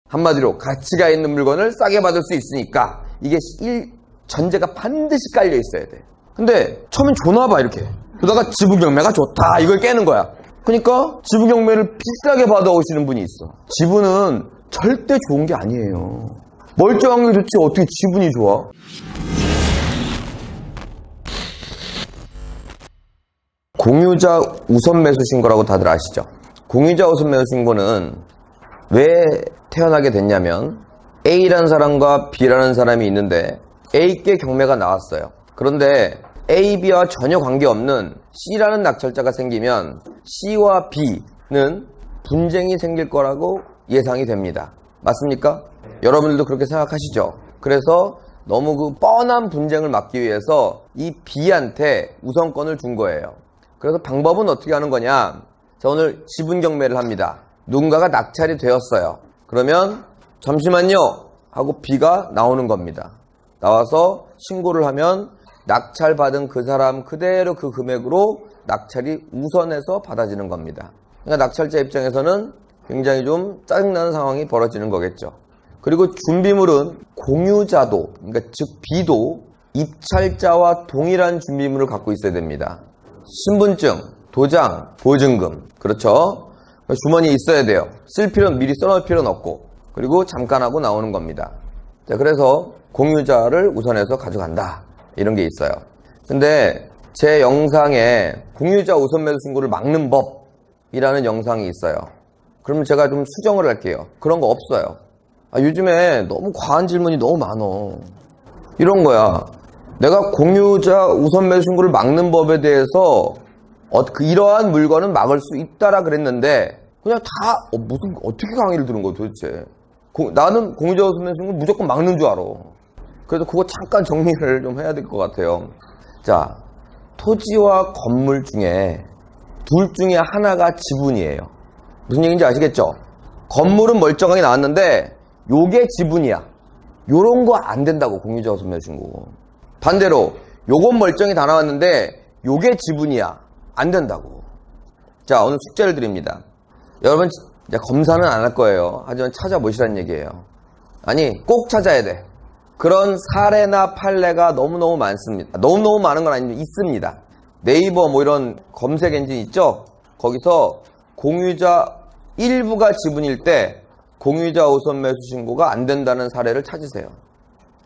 한마디로 가치가 있는 물건을 싸게 받을 수 있으니까 이게 전제가 반드시 깔려 있어야 돼. 근데 처음엔 좋나봐 이렇게. 그러다가 지분경매가 좋다 이걸 깨는 거야. 그러니까 지분경매를 비싸게 받아오시는 분이 있어. 지분은 절대 좋은 게 아니에요. 멀쩡한 게 좋지 어떻게 지분이 좋아? 공유자 우선 매수 신고라고 다들 아시죠? 공유자 우선 매수 신고는 왜 태어나게 됐냐면 A라는 사람과 B라는 사람이 있는데 A께 경매가 나왔어요. 그런데 A, B와 전혀 관계없는 C라는 낙찰자가 생기면 C와 B는 분쟁이 생길 거라고 예상이 됩니다. 맞습니까? 여러분들도 그렇게 생각하시죠? 그래서 너무 그 뻔한 분쟁을 막기 위해서 이 B한테 우선권을 준 거예요. 그래서 방법은 어떻게 하는 거냐? 자, 오늘 지분 경매를 합니다. 누군가가 낙찰이 되었어요. 그러면 잠시만요 하고 B가 나오는 겁니다. 나와서 신고를 하면 낙찰받은 그 사람 그대로 그 금액으로 낙찰이 우선해서 받아지는 겁니다. 그러니까 낙찰자 입장에서는 굉장히 좀 짜증나는 상황이 벌어지는 거겠죠. 그리고 준비물은 공유자도, 그러니까 즉 B도 입찰자와 동일한 준비물을 갖고 있어야 됩니다. 신분증, 도장, 보증금, 그렇죠? 주머니에 있어야 돼요. 쓸 필요는 미리 써놓을 필요는 없고, 그리고 잠깐 하고 나오는 겁니다. 자, 그래서 공유자를 우선해서 가져간다 이런 게 있어요. 근데 제 영상에 공유자 우선 매수 신고를 막는 법이라는 영상이 있어요. 그러면 제가 좀 수정을 할게요. 그런 거 없어요. 요즘에 너무 과한 질문이 너무 많어. 이런 거야. 내가 공유자 우선 매수 신고를 막는 법에 대해서 이러한 물건은 막을 수 있다라 그랬는데 그냥 다 어떻게 강의를 들은 거야 도대체. 나는 공유자 우선 매수 신고를 무조건 막는 줄 알아. 그래서 그거 잠깐 정리를 좀 해야 될 것 같아요. 자, 토지와 건물 중에 둘 중에 하나가 지분이에요. 무슨 얘기인지 아시겠죠? 건물은 멀쩡하게 나왔는데 요게 지분이야. 요런 거 안 된다고 공유자 우선 매수 신고. 반대로 요건 멀쩡히 다 나왔는데 요게 지분이야. 안 된다고. 자, 오늘 숙제를 드립니다. 여러분 검사는 안 할 거예요. 하지만 찾아보시라는 얘기예요. 아니 꼭 찾아야 돼. 그런 사례나 판례가 너무너무 많습니다. 너무너무 많은 건 아니지만 있습니다. 네이버 뭐 이런 검색 엔진 있죠? 거기서 공유자 일부가 지분일 때 공유자 우선 매수 신고가 안 된다는 사례를 찾으세요.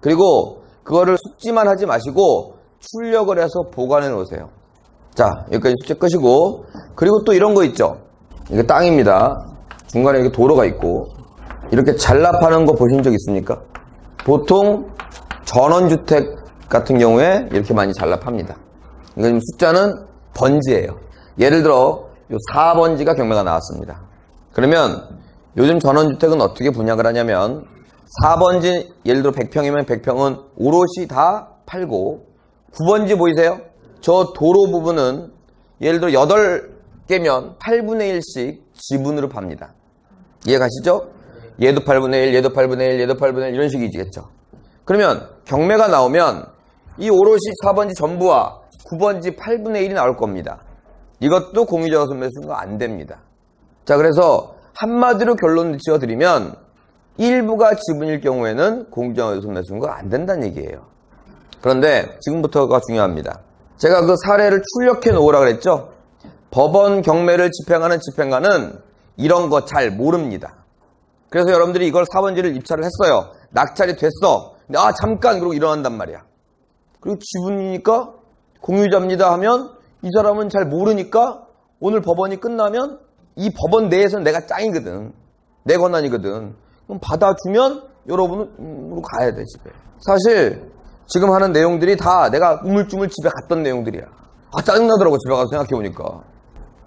그리고 그거를 숙지만 하지 마시고 출력을 해서 보관해 놓으세요. 자, 여기까지 숙제 끝이고, 그리고 또 이런 거 있죠? 이게 땅입니다. 중간에 이렇게 도로가 있고 이렇게 잔납하는 거 보신 적 있습니까? 보통 전원주택 같은 경우에 이렇게 많이 잔납합니다. 그러니까 숫자는 번지예요. 예를 들어 요 4번지가 경매가 나왔습니다. 그러면 요즘 전원주택은 어떻게 분양을 하냐면 4번지 예를 들어 100평이면 100평은 오롯이 다 팔고 9번지 보이세요? 저 도로 부분은 예를 들어 8개면 8분의 1씩 지분으로 팝니다. 이해 가시죠? 얘도 8분의 1, 얘도 8분의 1, 얘도 8분의 1 이런 식이겠죠. 그러면 경매가 나오면 이 오롯이 4번지 전부와 9번지 8분의 1이 나올 겁니다. 이것도 공유자 우선 매수 신고가 안 됩니다. 자, 그래서 한마디로 결론을 지어드리면 일부가 지분일 경우에는 공유자 우선 매수 신고가 안 된다는 얘기예요. 그런데 지금부터가 중요합니다. 제가 그 사례를 출력해 놓으라 그랬죠? 법원 경매를 집행하는 집행관은 이런 거 잘 모릅니다. 그래서 여러분들이 이걸 4번지를 입찰을 했어요. 낙찰이 됐어. 근데 잠깐 그러고 일어난단 말이야. 그리고 지분이니까 공유자입니다 하면 이 사람은 잘 모르니까 오늘 법원이 끝나면 이 법원 내에서는 내가 짱이거든. 내 권한이거든. 그럼 받아주면 여러분은 가야 돼 집에. 사실 지금 하는 내용들이 다 내가 우물쭈물 집에 갔던 내용들이야. 짜증나더라고 집에 가서 생각해보니까.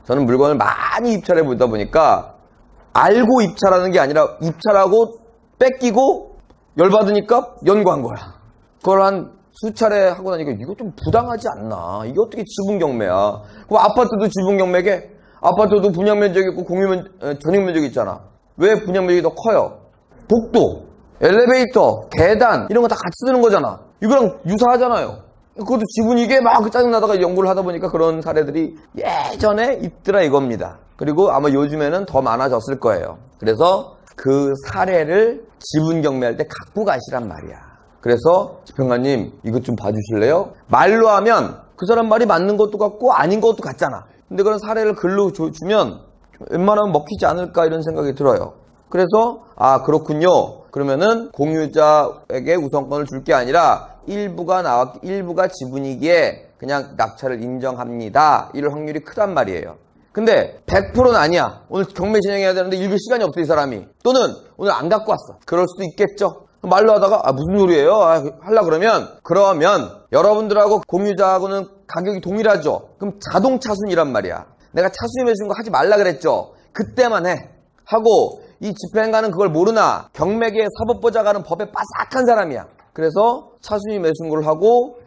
저는 물건을 많이 입찰해 보다 보니까 알고 입찰하는 게 아니라 입찰하고 뺏기고 열받으니까 연구한 거야. 그걸 한 수차례 하고 나니까 이거 좀 부당하지 않나. 이게 어떻게 지분 경매야. 그럼 아파트도 지분 경매게? 아파트도 분양 면적이 있고 전용 면적이 있잖아. 왜 분양 면적이 더 커요? 복도, 엘리베이터, 계단 이런 거 다 같이 쓰는 거잖아. 이거랑 유사하잖아요. 그것도 지분이게 막 짜증나다가 연구를 하다 보니까 그런 사례들이 예전에 있더라 이겁니다. 그리고 아마 요즘에는 더 많아졌을 거예요. 그래서 그 사례를 지분 경매할 때 갖고 가시란 말이야. 그래서 집행관님 이것 좀 봐주실래요? 말로 하면 그 사람 말이 맞는 것도 같고 아닌 것도 같잖아. 근데 그런 사례를 글로 주면 웬만하면 먹히지 않을까 이런 생각이 들어요. 그래서 그렇군요. 그러면은 공유자에게 우선권을 줄 게 아니라 일부가 지분이기에 그냥 낙찰을 인정합니다. 이럴 확률이 크단 말이에요. 근데 100%는 아니야. 오늘 경매 진행해야 되는데 읽을 시간이 없어 이 사람이. 또는 오늘 안 갖고 왔어. 그럴 수도 있겠죠. 말로 하다가 무슨 소리예요? 하려고 그러면 여러분들하고 공유자하고는 가격이 동일하죠. 그럼 자동 차순이란 말이야. 내가 차순위 매수인 거 하지 말라 그랬죠. 그때만 해. 하고 이 집행관은 그걸 모르나 경매계의 사법보좌관은 법에 빠삭한 사람이야. 그래서 차순위 매수를 하고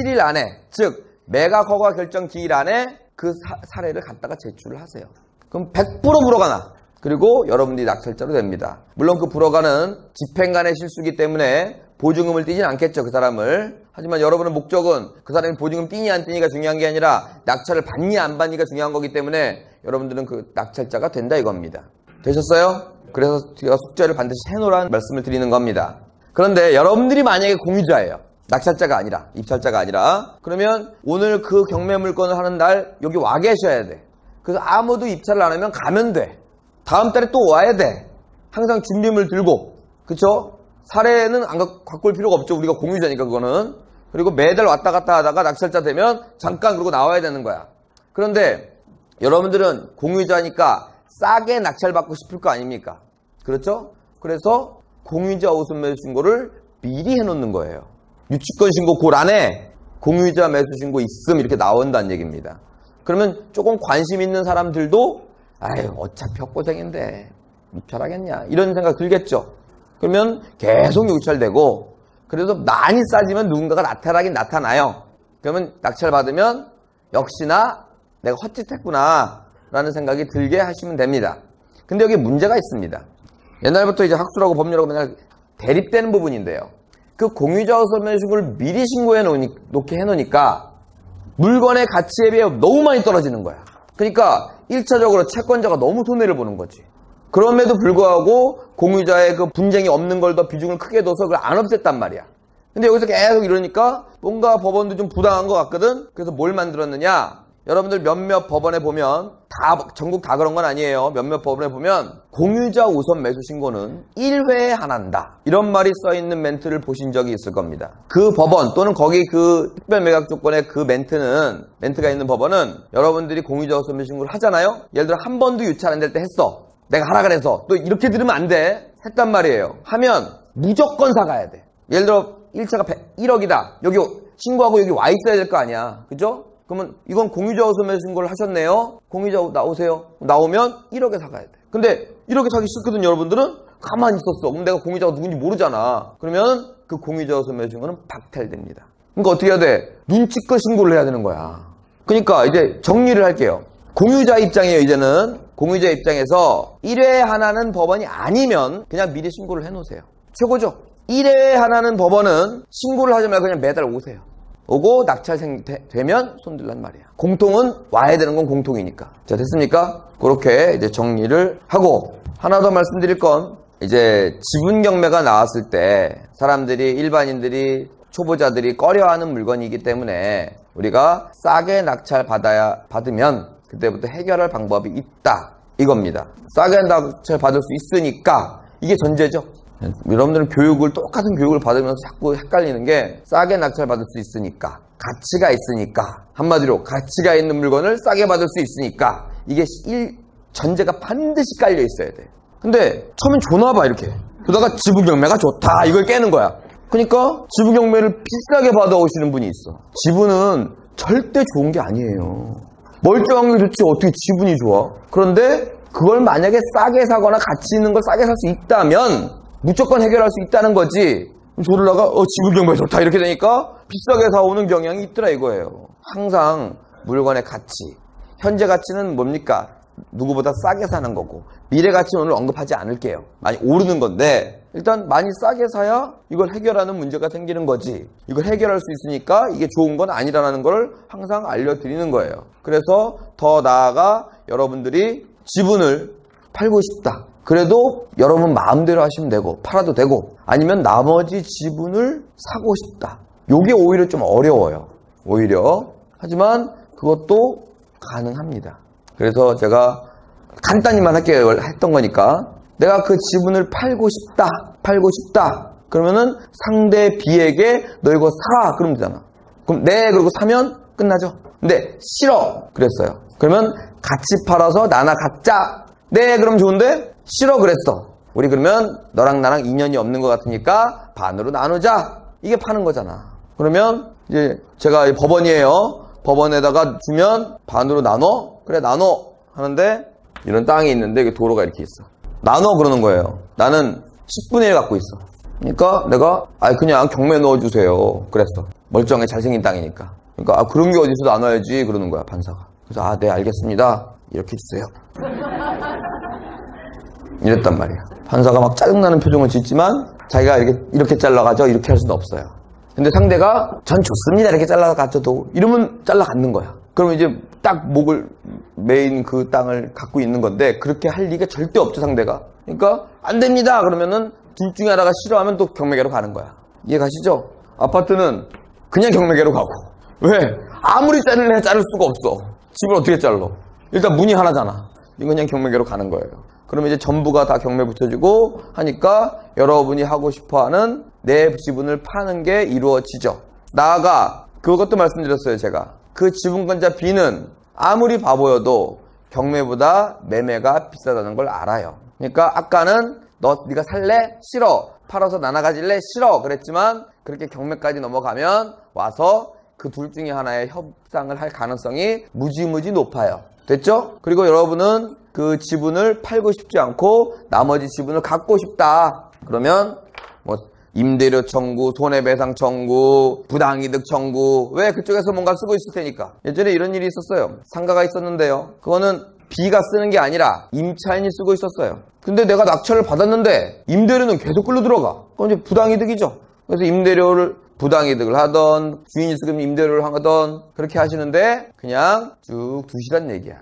7일 안에 즉 매각 허가 결정 기일 안에 그 사례를 갖다가 제출을 하세요. 그럼 100% 불허가 나. 그리고 여러분들이 낙찰자로 됩니다. 물론 그 불허가는 집행관의 실수이기 때문에 보증금을 떼진 않겠죠. 그 사람을. 하지만 여러분의 목적은 그 사람이 보증금 떼니 안 떼니가 중요한 게 아니라 낙찰을 받니 안 받니가 중요한 거기 때문에 여러분들은 그 낙찰자가 된다 이겁니다. 되셨어요? 그래서 제가 숙제를 반드시 해놓으라는 말씀을 드리는 겁니다. 그런데 여러분들이 만약에 공유자예요. 낙찰자가 아니라 입찰자가 아니라 그러면 오늘 그 경매 물건을 하는 날 여기 와 계셔야 돼. 그래서 아무도 입찰을 안 하면 가면 돼. 다음 달에 또 와야 돼. 항상 준비물 들고. 그쵸? 사례는 안 갖고 올 필요가 없죠. 우리가 공유자니까 그거는. 그리고 매달 왔다 갔다 하다가 낙찰자 되면 잠깐 그러고 나와야 되는 거야. 그런데 여러분들은 공유자니까 싸게 낙찰받고 싶을 거 아닙니까? 그렇죠? 그래서 공유자 우선 매수 신고를 미리 해놓는 거예요. 유치권 신고 그 안에 공유자 매수 신고 있음 이렇게 나온다는 얘기입니다. 그러면 조금 관심 있는 사람들도 어차피 헛고생인데 입찰하겠냐 이런 생각 들겠죠. 그러면 계속 유찰되고 그래도 많이 싸지면 누군가가 나타나긴 나타나요. 그러면 낙찰 받으면 역시나 내가 헛짓했구나 라는 생각이 들게 하시면 됩니다. 근데 여기 문제가 있습니다. 옛날부터 이제 학술하고 법률하고 맨날 대립되는 부분인데요. 그 공유자 우선 매수 신고를 미리 신고해 놓게 해놓으니까 물건의 가치에 비해 너무 많이 떨어지는 거야. 그러니까 1차적으로 채권자가 너무 손해를 보는 거지. 그럼에도 불구하고 공유자의 그 분쟁이 없는 걸 더 비중을 크게 둬서 그걸 안 없앴단 말이야. 근데 여기서 계속 이러니까 뭔가 법원도 좀 부당한 것 같거든. 그래서 뭘 만들었느냐? 여러분들 몇몇 법원에 보면 전국 다 그런 건 아니에요. 몇몇 법원에 보면 공유자 우선 매수 신고는 1회에 하나한다. 이런 말이 써있는 멘트를 보신 적이 있을 겁니다. 그 법원 또는 거기 그 특별 매각 조건의 그 멘트가 있는 법원은 여러분들이 공유자 우선 매수 신고를 하잖아요. 예를 들어 한 번도 유찰 안 될 때 했어. 내가 하라 그래서 또 이렇게 들으면 안 돼. 했단 말이에요. 하면 무조건 사가야 돼. 예를 들어 1차가 1억이다. 여기 신고하고 여기 와 있어야 될 거 아니야. 그죠? 그러면 이건 공유자 우선 매수 신고를 하셨네요. 공유자 나오세요. 나오면 1억에 사가야 돼. 근데 1억에 사기 싫거든 여러분들은? 가만히 있었어. 그럼 내가 공유자가 누군지 모르잖아. 그러면 그 공유자 우선 매수 신고는 박탈됩니다. 그러니까 어떻게 해야 돼? 눈치껏 신고를 해야 되는 거야. 그러니까 이제 정리를 할게요. 공유자 입장이에요. 이제는 공유자 입장에서 1회에 하나는 법원이 아니면 그냥 미리 신고를 해놓으세요. 최고죠. 1회에 하나는 법원은 신고를 하지 말고 그냥 매달 오세요. 오고 낙찰 되면 손들란 말이야. 공통은 와야 되는 건 공통이니까. 자, 됐습니까? 그렇게 이제 정리를 하고 하나 더 말씀드릴 건 이제 지분 경매가 나왔을 때 사람들이 일반인들이 초보자들이 꺼려하는 물건이기 때문에 우리가 싸게 낙찰 받으면 그때부터 해결할 방법이 있다 이겁니다. 싸게 낙찰 받을 수 있으니까 이게 전제죠. 여러분들은 똑같은 교육을 받으면서 자꾸 헷갈리는 게 싸게 낙찰 받을 수 있으니까 가치가 있으니까 한마디로 가치가 있는 물건을 싸게 받을 수 있으니까 이게 전제가 반드시 깔려 있어야 돼. 근데 처음엔 좋나봐 이렇게 그러다가 지분 경매가 좋다 이걸 깨는 거야. 그러니까 지분 경매를 비싸게 받아오시는 분이 있어. 지분은 절대 좋은 게 아니에요. 멀쩡한 게 좋지 어떻게 지분이 좋아. 그런데 그걸 만약에 싸게 사거나 가치 있는 걸 싸게 살 수 있다면 무조건 해결할 수 있다는 거지. 저러다가 지분 경매 좋다 이렇게 되니까 비싸게 사오는 경향이 있더라 이거예요. 항상 물건의 가치, 현재 가치는 뭡니까? 누구보다 싸게 사는 거고 미래 가치는 오늘 언급하지 않을게요. 많이 오르는 건데 일단 많이 싸게 사야 이걸 해결하는 문제가 생기는 거지. 이걸 해결할 수 있으니까 이게 좋은 건 아니라는 걸 항상 알려드리는 거예요. 그래서 더 나아가 여러분들이 지분을 팔고 싶다. 그래도 여러분 마음대로 하시면 되고 팔아도 되고 아니면 나머지 지분을 사고 싶다. 요게 오히려 좀 어려워요. 오히려. 하지만 그것도 가능합니다. 그래서 제가 간단히만 할게요. 했던 거니까 내가 그 지분을 팔고 싶다. 그러면은 상대 B에게 너 이거 사라 그러면 되잖아. 그럼 네 그러고 사면 끝나죠. 근데 싫어 그랬어요. 그러면 같이 팔아서 나눠 갖자. 네 그럼 좋은데 싫어 그랬어. 우리 그러면 너랑 나랑 인연이 없는 것 같으니까 반으로 나누자. 이게 파는 거잖아. 그러면 이제 제가 법원이에요. 법원에다가 주면 반으로 나눠? 그래 나눠 하는데 이런 땅이 있는데 이게 도로가 이렇게 있어. 나눠 그러는 거예요. 나는 10분의 1 갖고 있어. 그러니까 내가 그냥 경매 넣어주세요. 그랬어. 멀쩡해 잘생긴 땅이니까. 그러니까 그런 게 어디서 나눠야지 그러는 거야 판사가. 그래서 네 알겠습니다. 이렇게 주세요. 이랬단 말이야. 판사가 막 짜증나는 표정을 짓지만 자기가 이렇게 잘라가죠. 이렇게 할 수는 없어요. 근데 상대가 전 좋습니다. 이렇게 잘라가져도 이러면 잘라갖는 거야. 그러면 이제 딱 목을 메인 그 땅을 갖고 있는 건데 그렇게 할 리가 절대 없죠 상대가. 그러니까 안 됩니다. 그러면은 둘 중에 하나가 싫어하면 또 경매계로 가는 거야. 이해 가시죠? 아파트는 그냥 경매계로 가고. 왜? 아무리 자를 수가 없어. 집을 어떻게 잘라? 일단 문이 하나잖아. 이건 그냥 경매계로 가는 거예요. 그러면 이제 전부가 다 경매 붙여지고 하니까 여러분이 하고 싶어하는 내 지분을 파는 게 이루어지죠. 나아가 그것도 말씀드렸어요. 제가 그 지분권자 B는 아무리 바보여도 경매보다 매매가 비싸다는 걸 알아요. 그러니까 아까는 네가 살래? 싫어. 팔아서 나눠 가질래? 싫어. 그랬지만 그렇게 경매까지 넘어가면 와서 그 둘 중에 하나의 협상을 할 가능성이 무지무지 높아요. 됐죠? 그리고 여러분은 그 지분을 팔고 싶지 않고 나머지 지분을 갖고 싶다. 그러면 임대료 청구, 손해배상 청구, 부당이득 청구. 왜? 그쪽에서 뭔가 쓰고 있을 테니까. 예전에 이런 일이 있었어요. 상가가 있었는데요. 그거는 B가 쓰는 게 아니라 임차인이 쓰고 있었어요. 근데 내가 낙찰을 받았는데 임대료는 계속 끌려 들어가. 그건 이제 부당이득이죠. 그래서 임대료를 부당이득을 하던 주인이 쓰면 임대료를 하던 그렇게 하시는데 그냥 쭉 두시란 얘기야.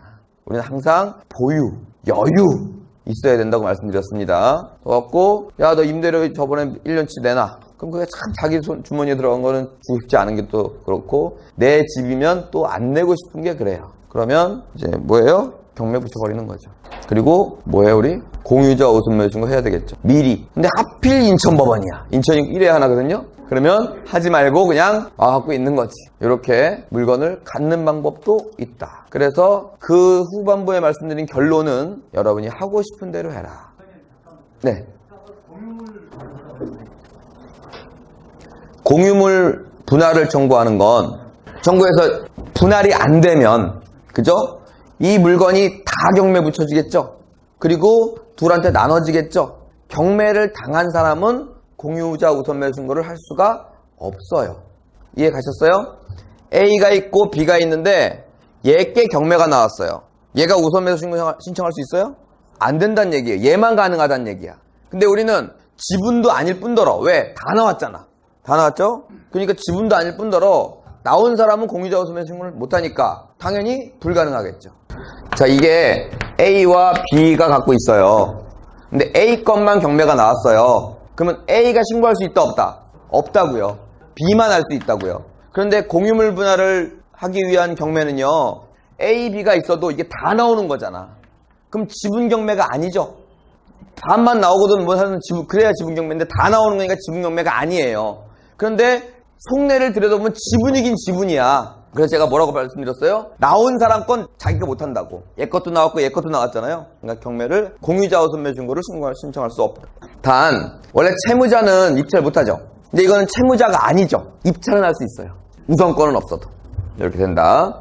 우리는 항상 보유, 여유 있어야 된다고 말씀드렸습니다. 그래갖고 야 너 임대료 저번에 1년치 내놔. 그럼 그게 참 자기 주머니에 들어간 거는 주고 싶지 않은 게 또 그렇고 내 집이면 또 안 내고 싶은 게 그래요. 그러면 이제 뭐예요? 경매 붙여버리는 거죠. 그리고 뭐예요 우리? 공유자 우선매수 신고 해야 되겠죠. 미리. 근데 하필 인천법원이야. 인천이 이래야 하나거든요. 그러면 하지 말고 그냥 갖고 있는 거지. 이렇게 물건을 갖는 방법도 있다. 그래서 그 후반부에 말씀드린 결론은 여러분이 하고 싶은 대로 해라. 네. 공유물 분할을 청구하는 건 청구해서 분할이 안 되면 그죠? 이 물건이 다 경매 붙여지겠죠? 그리고 둘한테 나눠지겠죠? 경매를 당한 사람은 공유자 우선매수 신고를 할 수가 없어요. 이해 가셨어요? A가 있고 B가 있는데 얘께 경매가 나왔어요. 얘가 우선매수 신청할 수 있어요? 안 된다는 얘기예요. 얘만 가능하다는 얘기야. 근데 우리는 지분도 아닐 뿐더러 왜? 다 나왔잖아. 다 나왔죠? 그러니까 지분도 아닐 뿐더러 나온 사람은 공유자 우선매수 신고를 못하니까 당연히 불가능하겠죠. 자, 이게 A와 B가 갖고 있어요. 근데 A 것만 경매가 나왔어요. 그러면 A가 신고할 수 있다 없다? 없다고요. B만 할 수 있다고요. 그런데 공유물 분할을 하기 위한 경매는요. A, B가 있어도 이게 다 나오는 거잖아. 그럼 지분 경매가 아니죠. 반만 나오거든 뭐 하는 지분 그래야 지분 경매인데 다 나오는 거니까 지분 경매가 아니에요. 그런데 속내를 들여다보면 지분이긴 지분이야. 그래서 제가 뭐라고 말씀드렸어요? 나온 사람 건 자기가 못한다고. 얘 것도 나왔고 얘 것도 나왔잖아요. 그러니까 경매를 공유자 우선매수 신고를 신청할 수 없다. 단 원래 채무자는 입찰 못하죠. 근데 이거는 채무자가 아니죠. 입찰은 할 수 있어요. 우선권은 없어도. 이렇게 된다.